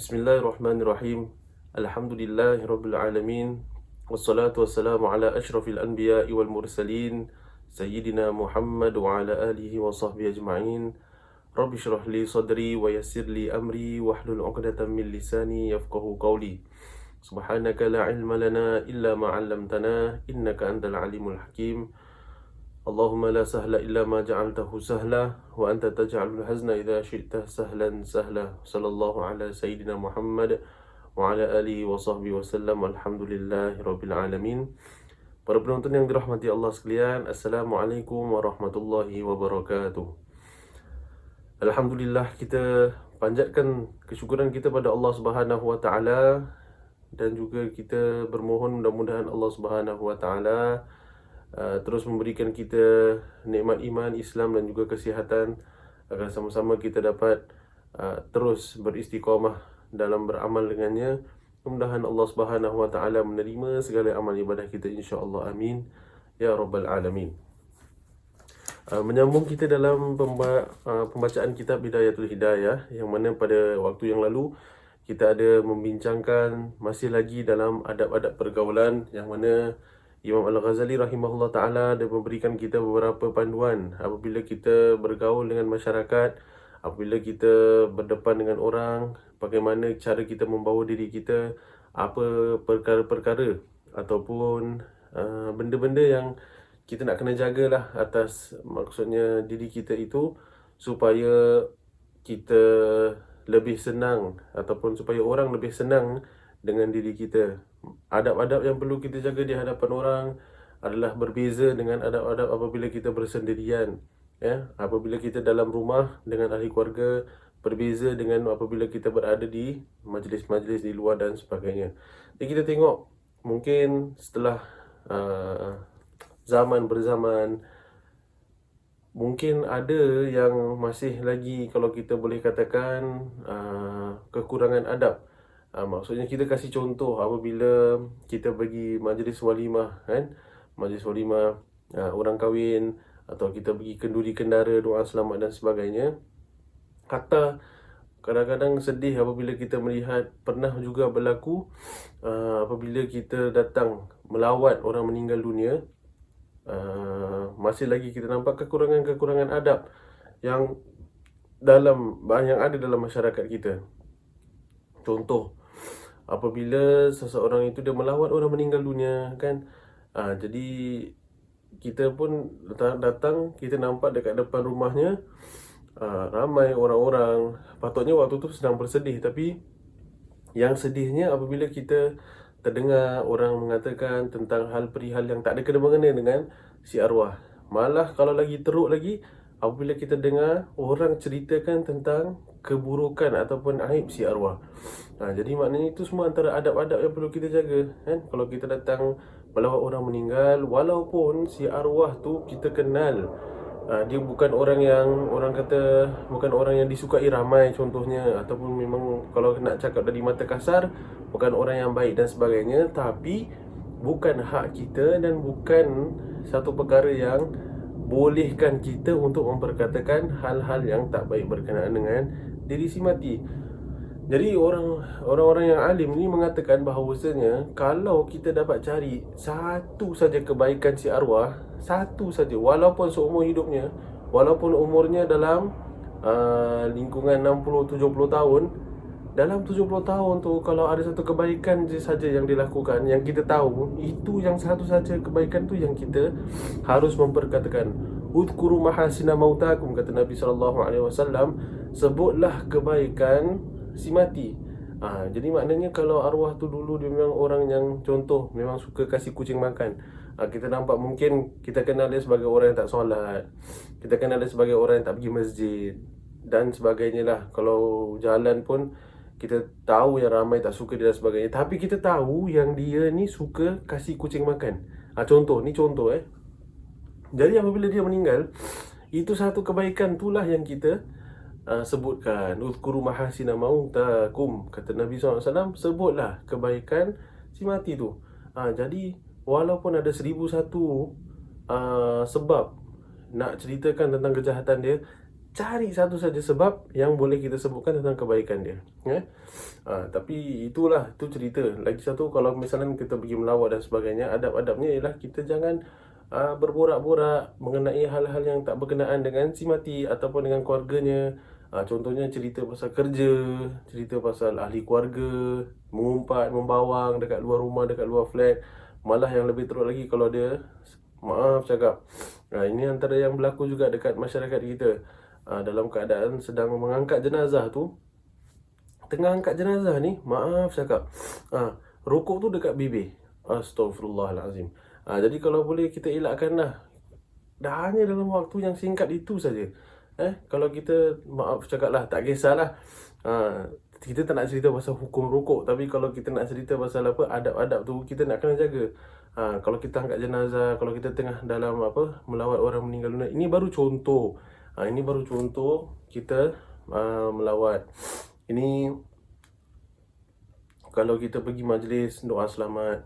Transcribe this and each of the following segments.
Bismillahirrahmanirrahim. Alhamdulillahirabbil alamin. Wassalatu wassalamu ala asyrafil anbiya'i wal mursalin sayyidina Muhammad wa ala alihi wa sahbihi ajma'in. Rabbi shrah li sadri wa yassir li amri wahlul 'uqdatam min lisani yafqahu qawli. Subhanaka la ilma lana illa ma 'allamtana innaka antal alimul hakim. Allahumma la sahla illa ma ja'altahu sahla wa anta taj'alul hazna idza syi'ta sahlan sahla. Sallallahu ala sayyidina Muhammad wa ala alihi wa sahbihi wasallam. Alhamdulillahirabbil alamin. Para penonton yang dirahmati Allah sekalian, Assalamualaikum warahmatullahi wabarakatuh. Alhamdulillah, kita panjatkan kesyukuran kita pada Allah Subhanahu wa taala dan juga kita bermohon mudah-mudahan Allah Subhanahu wa taala terus memberikan kita nikmat iman, Islam dan juga kesihatan agar sama-sama kita dapat terus beristiqamah dalam beramal dengannya. Mudah-mudahan Allah Subhanahu wa taala menerima segala amal ibadah kita, insya-Allah. Amin ya rabbal alamin. Menyambung kita dalam pembacaan kitab Bidayatul Hidayah, yang mana pada waktu yang lalu kita ada membincangkan masih lagi dalam adab-adab pergaulan, yang mana Imam Al-Ghazali rahimahullah ta'ala ada memberikan kita beberapa panduan apabila kita bergaul dengan masyarakat, apabila kita berdepan dengan orang, bagaimana cara kita membawa diri kita, apa perkara-perkara ataupun benda-benda yang kita nak kena jagalah atas, maksudnya diri kita itu, supaya kita lebih senang ataupun supaya orang lebih senang dengan diri kita. Adab-adab yang perlu kita jaga di hadapan orang adalah berbeza dengan adab-adab apabila kita bersendirian, ya. Apabila kita dalam rumah dengan ahli keluarga, berbeza dengan apabila kita berada di majlis-majlis di luar dan sebagainya. Jadi kita tengok, mungkin setelah zaman berzaman, mungkin ada yang masih lagi, kalau kita boleh katakan, kekurangan adab. Maksudnya kita kasih contoh apabila kita pergi majlis walimah, kan? Majlis walimah, orang kahwin, atau kita pergi kenduri kendara, doa selamat dan sebagainya. Kata kadang-kadang sedih apabila kita melihat, pernah juga berlaku apabila kita datang melawat orang meninggal dunia, masih lagi kita nampak kekurangan-kekurangan adab yang ada dalam masyarakat kita. Contoh, apabila seseorang itu dia melawat orang meninggal dunia, kan, jadi kita pun datang, kita nampak dekat depan rumahnya ramai orang-orang. Patutnya waktu tu sedang bersedih, tapi yang sedihnya apabila kita terdengar orang mengatakan tentang hal perihal yang tak ada kena-mengena dengan si arwah. Malah kalau lagi teruk lagi, apabila kita dengar orang ceritakan tentang keburukan ataupun aib si arwah. Jadi maknanya itu semua antara adab-adab yang perlu kita jaga, kan? Kalau kita datang melawat orang meninggal, walaupun si arwah tu kita kenal, dia bukan orang yang bukan orang yang disukai ramai contohnya, ataupun memang kalau nak cakap dari mata kasar, bukan orang yang baik dan sebagainya, tapi bukan hak kita dan bukan satu perkara yang bolehkan kita untuk memperkatakan hal-hal yang tak baik berkenaan dengan diri si mati. Jadi orang-orang yang alim ni mengatakan bahawasanya kalau kita dapat cari satu saja kebaikan si arwah, satu saja, walaupun seumur hidupnya, walaupun umurnya dalam lingkungan 60-70 tahun, dalam 70 tahun tu kalau ada satu kebaikan saja yang dilakukan, yang kita tahu, itu yang satu saja kebaikan tu yang kita harus memperkatakan. Udhkuru mahasina mautakum, kata Nabi SAW, sebutlah kebaikan si mati. Jadi maknanya kalau arwah tu dulu dia memang orang yang contoh, memang suka kasih kucing makan, kita nampak mungkin kita kenal dia sebagai orang yang tak solat, kita kenal dia sebagai orang yang tak pergi masjid dan sebagainya lah. Kalau jalan pun kita tahu yang ramai tak suka dia dan sebagainya, tapi kita tahu yang dia ni suka kasih kucing makan. Contoh. Jadi apabila dia meninggal, itu satu kebaikan itulah yang kita sebutkan. Uzkuru mahasina mautakum, kata Nabi SAW, sebutlah kebaikan si mati tu. Jadi walaupun ada 1001 sebab nak ceritakan tentang kejahatan dia, cari satu saja sebab yang boleh kita sebutkan tentang kebaikan dia, ya. Tapi itulah, itu cerita. Lagi satu, kalau misalnya kita pergi melawat dan sebagainya, adab-adabnya ialah kita jangan berborak-borak mengenai hal-hal yang tak berkenaan dengan si mati ataupun dengan keluarganya. Contohnya cerita pasal kerja, cerita pasal ahli keluarga, mengumpat, membawang dekat luar rumah, dekat luar flat. Malah yang lebih teruk lagi kalau dia maaf cakap. Ini antara yang berlaku juga dekat masyarakat kita. Dalam keadaan sedang mengangkat jenazah tu, tengah angkat jenazah ni, maaf cakap, rokok tu dekat bibir. Astaghfirullahalazim. Jadi kalau boleh kita elakkan lah. Dah hanya dalam waktu yang singkat itu saja. Kalau kita, maaf cakap lah, tak kisahlah. Kita tak nak cerita pasal hukum rokok, tapi kalau kita nak cerita pasal apa, adab-adab tu kita nak kena jaga. Kalau kita angkat jenazah, kalau kita tengah dalam apa, melawat orang meninggal dunia, ini baru contoh. Ini baru contoh kita melawat. Ini kalau kita pergi majlis doa selamat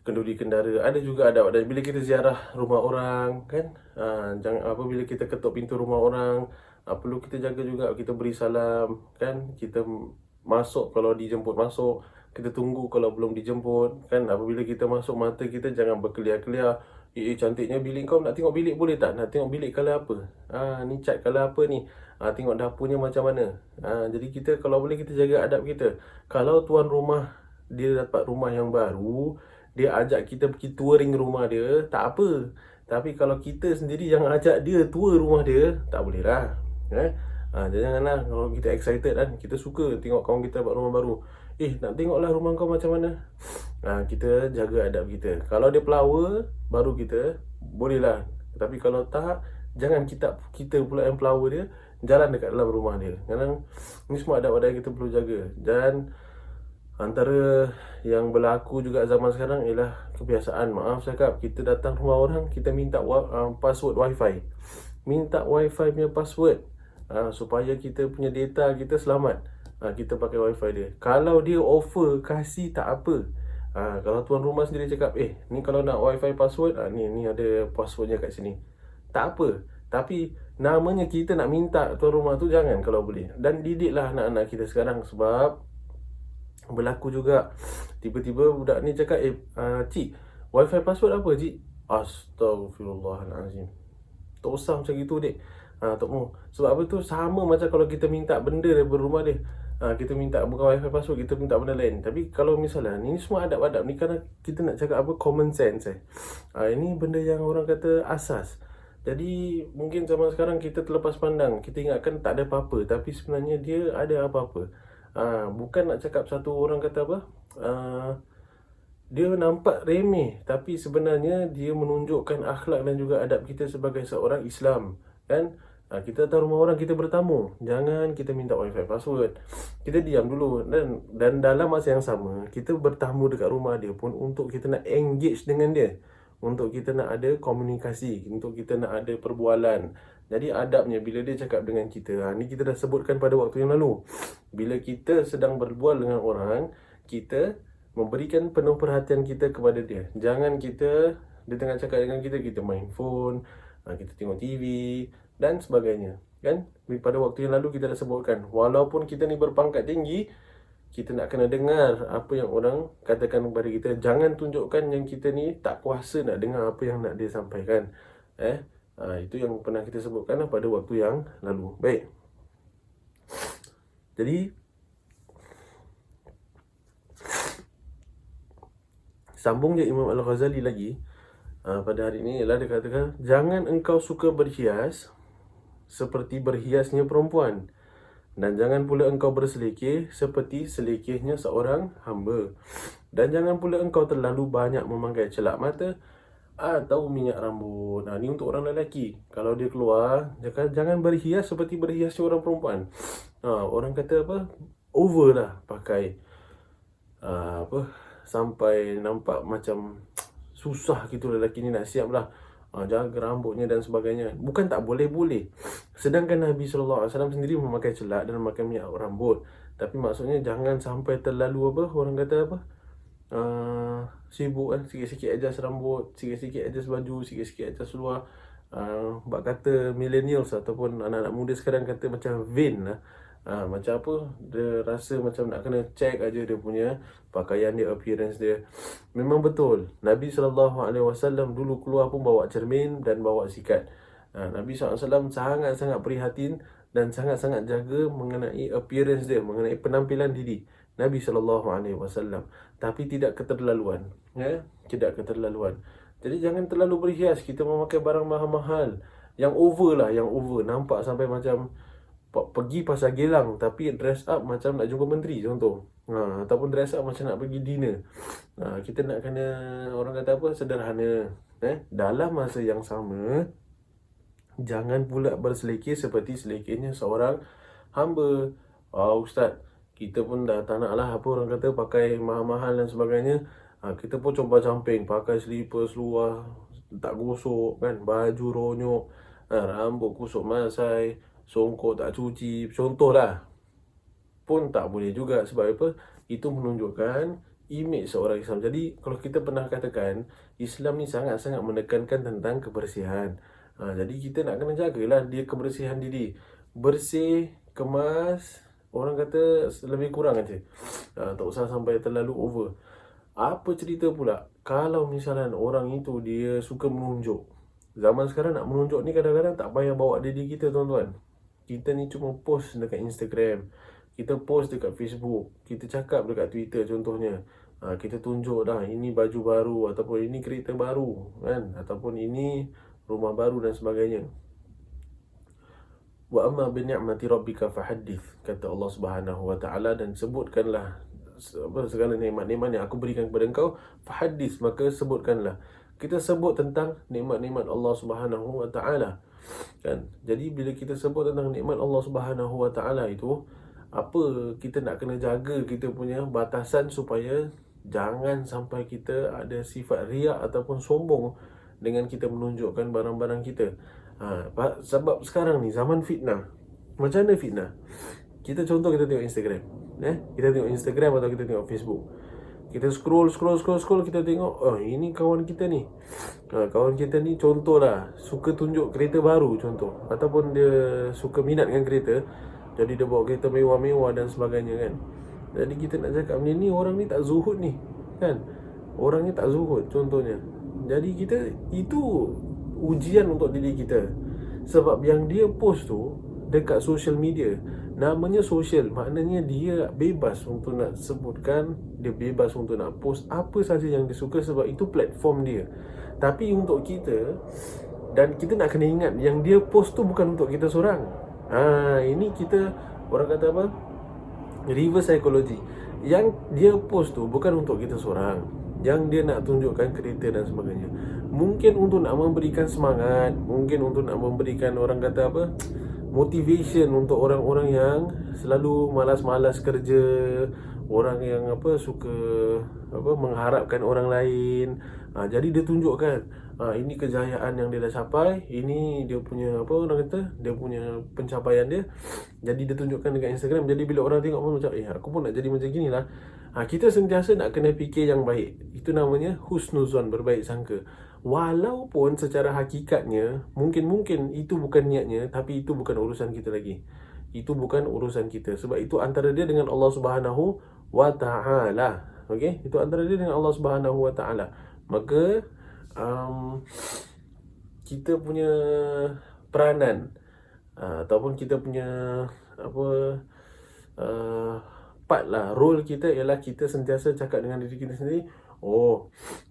kenduri kendara, ada juga adab-adab. Bila kita ziarah rumah orang kan, jangan apa, bila kita ketuk pintu rumah orang, perlu kita jaga juga, kita beri salam kan, kita masuk kalau dijemput masuk, kita tunggu kalau belum dijemput kan. Apabila kita masuk, mata kita jangan berkeliar-keliar. Cantiknya bilik kau, nak tengok bilik boleh tak? Nak tengok bilik color apa? Ni cat color apa ni? Tengok dapurnya macam mana? Jadi kita kalau boleh kita jaga adab kita. Kalau tuan rumah dia dapat rumah yang baru, dia ajak kita pergi touring rumah dia, tak apa. Tapi kalau kita sendiri yang ajak dia tour rumah dia, tak boleh lah. Janganlah, kalau kita excited kan, kita suka tengok kawan kita dapat rumah baru. Nak tengoklah rumah kau macam mana. Kita jaga adab kita. Kalau dia pelawa, baru kita bolehlah. Tapi kalau tak, jangan kita pula yang pelawa dia jalan dekat dalam rumah dia. Kadang ni semua adab-adab yang kita perlu jaga. Dan antara yang berlaku juga zaman sekarang ialah kebiasaan, maaf cakap, kita datang rumah orang, kita minta password wifi. Minta wifi punya password, supaya kita punya data kita selamat. Kita pakai wifi dia. Kalau dia offer kasih, tak apa. Kalau tuan rumah sendiri cakap, ni kalau nak wifi password, ni ada passwordnya kat sini, tak apa. Tapi namanya kita nak minta tuan rumah tu, jangan kalau boleh. Dan didiklah anak-anak kita sekarang. Sebab berlaku juga, tiba-tiba budak ni cakap, cik, wifi password apa cik? Astaghfirullahalazim. Tak usah macam gitu dek. Tak mau. Sebab apa tu, sama macam kalau kita minta benda daripada rumah dia. Kita minta bukan wifi password, kita minta benda lain. Tapi kalau misalnya ni semua adab-adab ni, kerana kita nak cakap apa, common sense. Ini benda yang orang kata asas. Jadi mungkin zaman sekarang kita terlepas pandang, kita ingatkan tak ada apa-apa, tapi sebenarnya dia ada apa-apa. Bukan nak cakap satu orang kata apa, dia nampak remeh, tapi sebenarnya dia menunjukkan akhlak dan juga adab kita sebagai seorang Islam kan. Kita datang rumah orang, kita bertamu, jangan kita minta wifi password. Kita diam dulu. Dan dalam masa yang sama, kita bertamu dekat rumah dia pun untuk kita nak engage dengan dia, untuk kita nak ada komunikasi, untuk kita nak ada perbualan. Jadi adabnya bila dia cakap dengan kita, ni kita dah sebutkan pada waktu yang lalu. Bila kita sedang berbual dengan orang, kita memberikan penuh perhatian kita kepada dia. Jangan dia tengah cakap dengan kita main phone, kita tengok TV dan sebagainya kan. Pada waktu yang lalu kita dah sebutkan, walaupun kita ni berpangkat tinggi, kita nak kena dengar apa yang orang katakan kepada kita. Jangan tunjukkan yang kita ni tak kuasa nak dengar apa yang nak dia sampaikan. Itu yang pernah kita sebutkan pada waktu yang lalu. Baik. Jadi sambung je Imam Al-Ghazali lagi pada hari ini, ialah dia katakan, jangan engkau suka berhias seperti berhiasnya perempuan, dan jangan pula engkau berselekeh seperti selekehnya seorang hamba, dan jangan pula engkau terlalu banyak memakai celak mata atau minyak rambut. Ni untuk orang lelaki. Kalau dia keluar, jangan berhias seperti berhiasnya orang perempuan. Orang kata apa, over lah pakai sampai nampak macam susah gitu lelaki ni nak siap lah, jaga rambutnya dan sebagainya. Bukan tak boleh-boleh. Sedangkan Nabi SAW sendiri memakai celak dan memakai minyak rambut. Tapi maksudnya jangan sampai terlalu orang kata sibuk kan, sikit-sikit adjust rambut, sikit-sikit adjust baju, sikit-sikit adjust seluar. Bak kata millennials ataupun anak-anak muda sekarang kata macam vain lah. Macam apa, dia rasa macam nak kena check aja dia punya pakaian dia, appearance dia. Memang betul, Nabi SAW dulu keluar pun bawa cermin dan bawa sikat. Nabi SAW sangat-sangat prihatin dan sangat-sangat jaga mengenai appearance dia, mengenai penampilan diri Nabi SAW. Tapi tidak keterlaluan, ya, tidak keterlaluan. Jadi jangan terlalu berhias. Kita memakai barang mahal-mahal, yang over lah, yang over. Nampak sampai macam pergi pasar Geylang tapi dress up macam nak jumpa menteri contoh. Ataupun dress up macam nak pergi dinner. Kita nak kena, orang kata apa, sederhana. Dalam masa yang sama, jangan pula berselekeh seperti selekehnya seorang hamba. Ustaz, kita pun dah tak nak lah apa orang kata pakai mahal-mahal dan sebagainya. Kita pun compang-camping pakai slipper seluar tak gosok kan, baju ronyok, rambut kusuk masai, songkok tak cuci, contohlah. Pun tak boleh juga. Sebab apa? Itu menunjukkan imej seorang Islam. Jadi kalau kita pernah katakan, Islam ni sangat-sangat menekankan tentang kebersihan. Jadi kita nak kena jagalah dia kebersihan diri. Bersih, kemas, orang kata lebih kurang aja. Tak usah sampai terlalu over. Apa cerita pula kalau misalnya orang itu dia suka menunjuk. Zaman sekarang nak menunjuk ni kadang-kadang tak payah bawa diri kita, tuan-tuan. Kita ni cuma post dekat Instagram, kita post dekat Facebook, kita cakap dekat Twitter contohnya. Kita tunjuk dah ini baju baru, ataupun ini kereta baru kan, ataupun ini rumah baru dan sebagainya. Wa amma bi ni'mati rabbika fahaddith, kata Allah Subhanahu wa taala, dan sebutkanlah segala nikmat-nikmat yang aku berikan kepada engkau. Fahaddith, maka sebutkanlah. Kita sebut tentang nikmat-nikmat Allah Subhanahu wa taala kan. Jadi bila kita sebut tentang nikmat Allah Subhanahu wa taala itu, apa kita nak kena jaga kita punya batasan supaya jangan sampai kita ada sifat riak ataupun sombong dengan kita menunjukkan barang-barang kita. Sebab sekarang ni zaman fitnah. Macam mana fitnah? Kita contoh, kita tengok Instagram, kita tengok Instagram atau kita tengok Facebook. Kita scroll, kita tengok, ini kawan kita ni. Kawan kita ni contohlah suka tunjuk kereta baru contoh, ataupun dia suka minat dengan kereta, jadi dia bawa kereta mewah-mewah dan sebagainya kan. Jadi kita nak cakap ni orang ni tak zuhud ni kan. Orang ni tak zuhud contohnya. Jadi kita, itu ujian untuk diri kita. Sebab yang dia post tu dekat social media, namanya social, maknanya dia bebas untuk nak sebutkan, dia bebas untuk nak post apa saja yang dia suka, sebab itu platform dia. Tapi untuk kita, dan kita nak kena ingat yang dia post tu bukan untuk kita seorang. Ini kita, orang kata apa, reverse psychology. Yang dia post tu bukan untuk kita seorang, yang dia nak tunjukkan kereta dan sebagainya. Mungkin untuk nak memberikan semangat, mungkin untuk nak memberikan, orang kata apa, motivation untuk orang-orang yang selalu malas-malas kerja, orang yang apa suka apa mengharapkan orang lain. Jadi dia tunjukkan ini kejayaan yang dia dah capai, ini dia punya apa, orang kata dia punya pencapaian dia. Jadi dia tunjukkan dekat Instagram. Jadi bila orang tengok pun macam, aku pun nak jadi macam gini lah. Kita sentiasa nak kena fikir yang baik. Itu namanya husnuzon, berbaik sangka. Walaupun secara hakikatnya mungkin itu bukan niatnya, tapi itu bukan urusan kita lagi. Itu bukan urusan kita. Sebab itu antara dia dengan Allah Subhanahu wa ta'ala. Okey, itu antara dia dengan Allah Subhanahu wa ta'ala. Maka kita punya peranan ataupun kita punya apa part lah, role kita ialah kita sentiasa cakap dengan diri kita sendiri,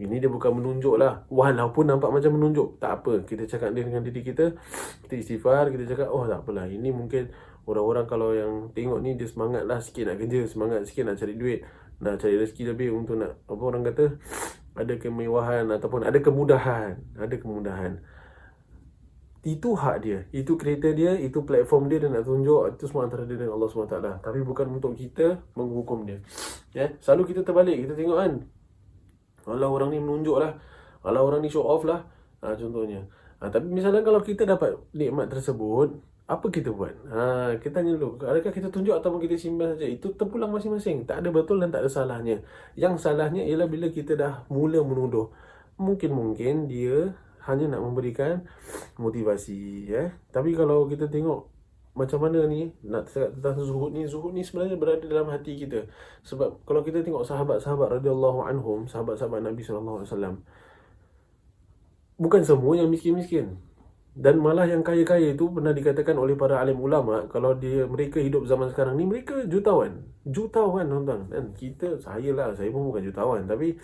ini dia bukan menunjuk lah. Walaupun nampak macam menunjuk, tak apa, kita cakap dia dengan diri kita, kita istighfar, kita cakap, tak apalah, ini mungkin orang-orang kalau yang tengok ni dia semangat lah sikit nak kerja, semangat sikit nak cari duit, nak cari rezeki lebih untuk nak, apa orang kata, ada kemewahan ataupun ada kemudahan. Itu hak dia, itu kereta dia, itu platform dia, dan nak tunjuk, itu semua antara dia dengan Allah SWT. Tapi bukan untuk kita menghukum dia. Selalu kita terbalik, kita tengok kan, kalau orang ni menunjuk lah, kalau orang ni show off lah, contohnya. Tapi misalnya kalau kita dapat nikmat tersebut, apa kita buat? Kita tanya dulu, adakah kita tunjuk ataupun kita simpan saja? Itu terpulang masing-masing, tak ada betul dan tak ada salahnya. Yang salahnya ialah bila kita dah mula menuduh. Mungkin dia hanya nak memberikan motivasi. Tapi kalau kita tengok macam mana ni nak cakap tentang zuhud ni sebenarnya berada dalam hati kita. Sebab kalau kita tengok sahabat-sahabat radhiyallahu anhum, sahabat-sahabat Nabi sallallahu alaihi wasallam, bukan semua yang miskin-miskin. Dan malah yang kaya-kaya itu pernah dikatakan oleh para alim ulama, kalau mereka hidup zaman sekarang ni, mereka jutawan. Jutawan, tuan-tuan. Dan saya pun bukan jutawan, tapi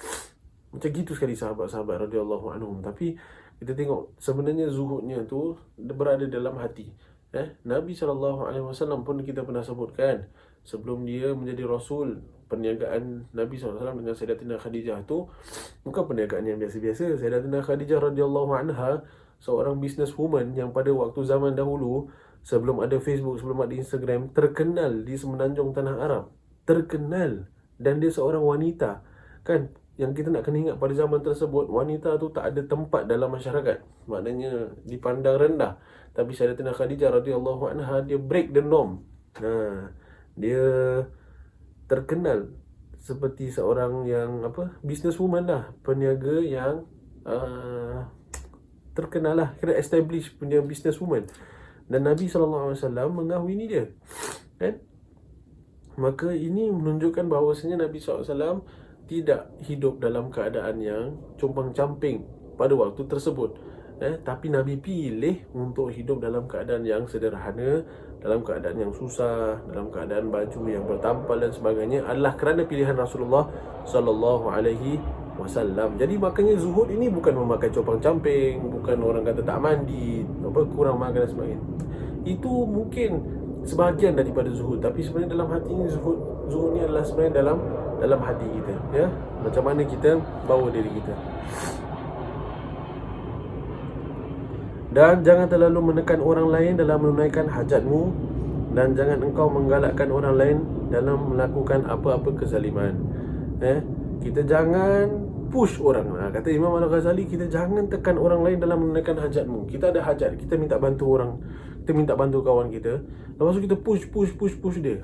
macam gitu sekali sahabat-sahabat radhiyallahu anhum. Tapi kita tengok sebenarnya zuhudnya tu berada dalam hati. Nabi SAW pun kita pernah sebutkan, sebelum dia menjadi Rasul, perniagaan Nabi SAW dengan Sayyidatina Khadijah tu bukan perniagaan yang biasa-biasa. Sayyidatina Khadijah radhiyallahu anha seorang businesswoman yang pada waktu zaman dahulu, sebelum ada Facebook, sebelum ada Instagram, terkenal di semenanjung tanah Arab. Terkenal. Dan dia seorang wanita. Kan? Yang kita nak kena ingat pada zaman tersebut, wanita tu tak ada tempat dalam masyarakat. Maknanya dipandang rendah. Tapi Sayyidatina Khadijah radhiyallahu anha, dia break the norm. Dia terkenal seperti seorang yang businesswoman lah, peniaga yang terkenal lah, kira establish punya businesswoman. Dan Nabi SAW mengahwini dia. Kan? Maka ini menunjukkan bahawasanya Nabi SAW tidak hidup dalam keadaan yang compang-camping pada waktu tersebut. Tapi Nabi pilih untuk hidup dalam keadaan yang sederhana, dalam keadaan yang susah, dalam keadaan baju yang bertampal dan sebagainya, adalah kerana pilihan Rasulullah sallallahu alaihi wasallam. Jadi makanya zuhud ini bukan memakai compang-camping, bukan orang kata tak mandi, kurang makan dan sebagainya. Itu mungkin sebahagian daripada zuhud, tapi sebenarnya dalam hati ini zuhud ni adalah sebenarnya dalam hati kita, macam mana kita bawa diri kita. Dan jangan terlalu menekan orang lain dalam menunaikan hajatmu, dan jangan engkau menggalakkan orang lain dalam melakukan apa-apa kezaliman. Kita jangan push orang. Kata Imam Al-Ghazali, kita jangan tekan orang lain dalam menunaikan hajatmu. Kita ada hajat, kita minta bantu orang, kita minta bantu kawan kita, lepas tu kita push dia.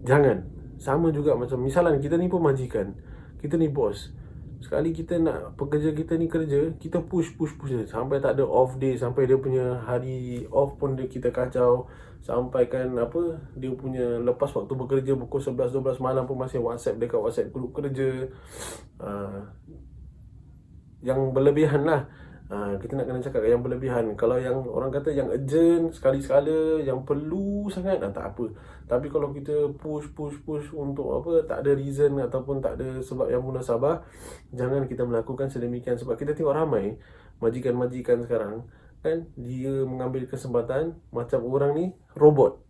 Jangan. Sama juga macam misalan kita ni pun majikan, kita ni bos. Sekali kita nak pekerja kita ni kerja, kita push dia sampai tak ada off day, sampai dia punya hari off pun kita kacau, sampai kan dia punya lepas waktu bekerja pukul 11-12 malam pun masih dekat WhatsApp grup kerja. Yang berlebihan lah. Kita nak kena cakap yang berlebihan. Kalau yang orang kata yang urgent, sekali-sekala, yang perlu sangat, tak apa. Tapi kalau kita push untuk tak ada reason ataupun tak ada sebab yang munasabah, jangan kita melakukan sedemikian. Sebab kita tengok ramai majikan-majikan sekarang, kan, dia mengambil kesempatan macam orang ni robot.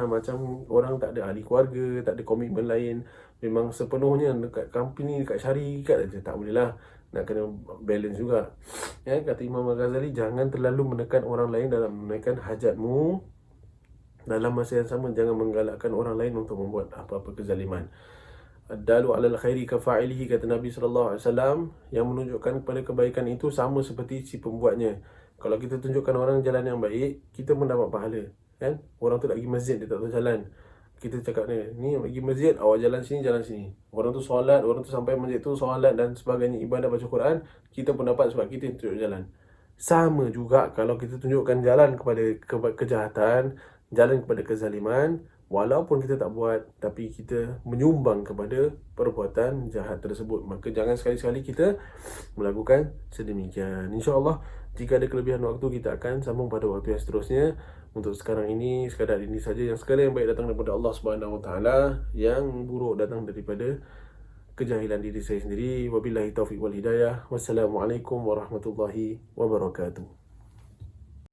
Macam orang tak ada ahli keluarga, tak ada komitmen lain, memang sepenuhnya dekat company, dekat syarikat aja. Tak boleh lah, nak kena balance juga. Kata Imam Al-Ghazali, jangan terlalu menekan orang lain dalam menunaikan hajatmu. Dalam masa yang sama, jangan menggalakkan orang lain untuk membuat apa-apa kezaliman. Ad-dalu 'alal khairi kafa'ilihi, kata Nabi SAW, yang menunjukkan kepada kebaikan itu sama seperti si pembuatnya. Kalau kita tunjukkan orang jalan yang baik, kita pun dapat pahala, kan? Orang tu nak pergi masjid, dia tak tahu jalan, kita cakap ni pergi masjid, awak jalan sini. Orang tu solat, orang tu sampai masjid tu solat dan sebagainya, ibadah baca Quran, kita pun dapat sebab kita tunjuk jalan. Sama juga kalau kita tunjukkan jalan kepada kejahatan, jalan kepada kezaliman, walaupun kita tak buat, tapi kita menyumbang kepada perbuatan jahat tersebut, maka jangan sekali-sekali kita melakukan sedemikian. InsyaAllah, jika ada kelebihan waktu, kita akan sambung pada waktu yang seterusnya. Untuk sekarang ini, sekadar ini saja. Yang segala yang baik datang daripada Allah Subhanahu Wa Taala, yang buruk datang daripada kejahilan diri saya sendiri. Wabillahi taufiq wal hidayah. Wassalamualaikum warahmatullahi wabarakatuh.